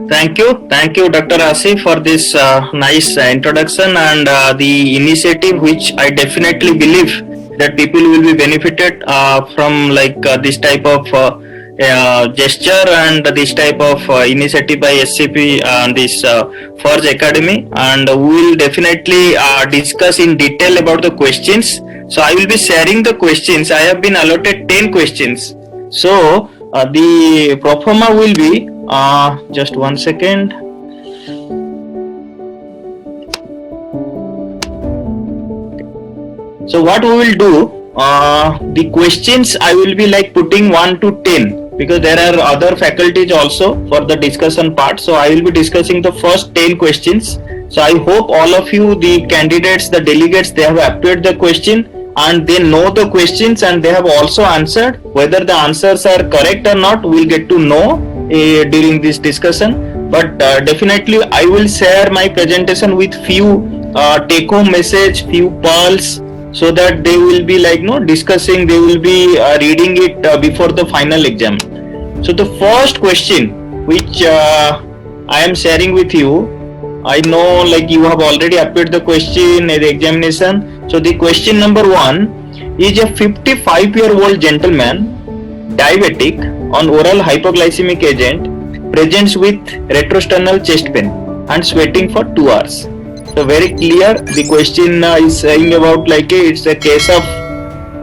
Thank you, Dr. Asif, for this nice introduction and the initiative, which I definitely believe that people will be benefited from, like this type of gesture and this type of initiative by SCP and this Forge Academy, and we will definitely discuss in detail about the questions. So I will be sharing the questions. I have been allotted 10 questions. So the proforma will be just 1 second. So what we will do, the questions I will be like putting 1 to 10, because there are other faculties also for the discussion part. So I will be discussing the first 10 questions. So I hope all of you, the candidates, the delegates, they have appeared the question and they know the questions and they have also answered. Whether the answers are correct or not, we'll get to know during this discussion. But definitely I will share my presentation with few take home message, few pearls, so that they will be like discussing, they will be reading it before the final exam. So the first question which I am sharing with you, I know like you have already appeared the question in the examination. So the question number 1 is: a 55-year-old gentleman, diabetic, on oral hypoglycemic agent, presents with retrosternal chest pain and sweating for 2 hours. So very clear, the question is saying about like it's a case of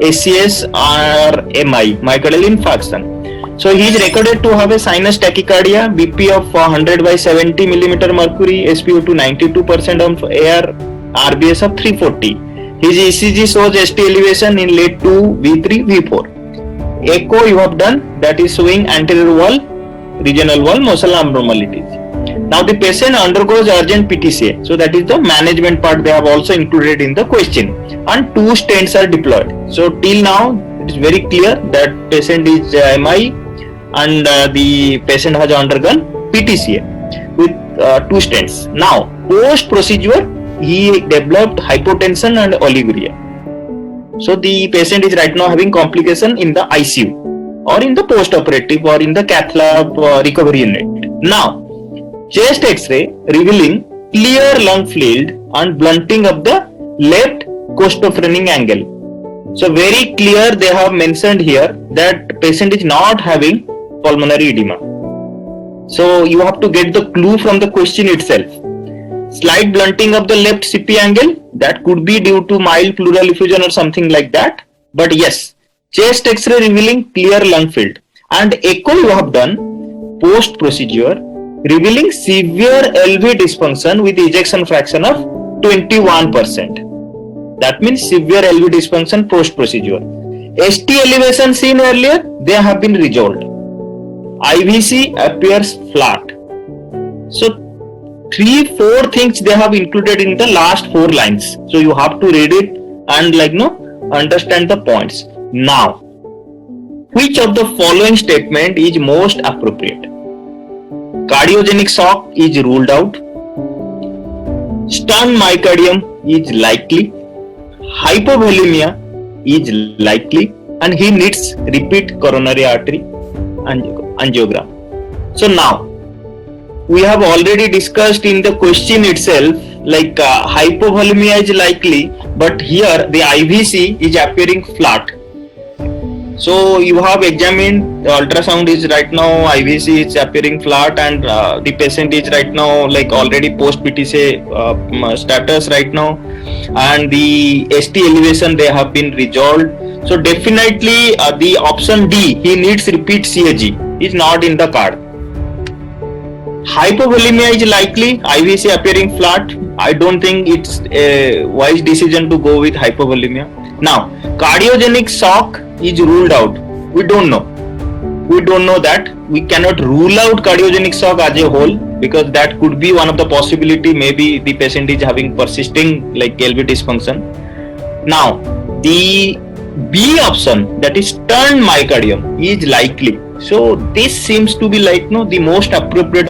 ACS or MI, myocardial infarction. So he is recorded to have a sinus tachycardia, BP of 100 by 70 millimeter mercury, SpO2 92% of air, RBS of 340. His ECG shows ST elevation in late 2, V3, V4. Echo you have done, that is showing anterior wall, regional wall, muscle abnormalities. Now the patient undergoes urgent PTCA, so that is the management part they have also included in the question, and 2 stents are deployed. So till now it is very clear that patient is MI and the patient has undergone PTCA with 2 stents. Now post procedure he developed hypotension and oliguria. So the patient is right now having complication in the ICU or in the post operative or in the cath lab recovery unit. Now chest X-ray revealing clear lung fluid and blunting of the left costophrenic angle. So very clear they have mentioned here that patient is not having pulmonary edema. So you have to get the clue from the question itself. Slight blunting of the left CP angle, that could be due to mild pleural effusion or something like that. But yes, chest X-ray revealing clear lung field, and echo you have done post procedure revealing severe LV dysfunction with ejection fraction of 21%. That means severe LV dysfunction post procedure. ST elevation seen earlier, they have been resolved. IVC appears flat. So 3-4 things they have included in the last 4 lines. So you have to read it and understand the points. Now, which of the following statement is most appropriate? Cardiogenic shock is ruled out. Stunned myocardium is likely. Hypovolemia is likely, and he needs repeat coronary artery angiogram. So now we have already discussed in the question itself, like hypovolemia is likely, but here the IVC is appearing flat. So you have examined, the ultrasound is right now, IVC is appearing flat, and the patient is right now like already post PTCA status right now, and the ST elevation they have been resolved. So definitely the option D, he needs repeat CAG, is not in the card. Hypovolemia is likely, IVC appearing flat. I don't think it's a wise decision to go with hypovolemia. Now cardiogenic shock is ruled out. We don't know that. We cannot rule out cardiogenic shock as a whole, because that could be one of the possibility. Maybe the patient is having persisting like LV dysfunction. Now the B option, that is stunned myocardium, is likely. So this seems to be like the most appropriate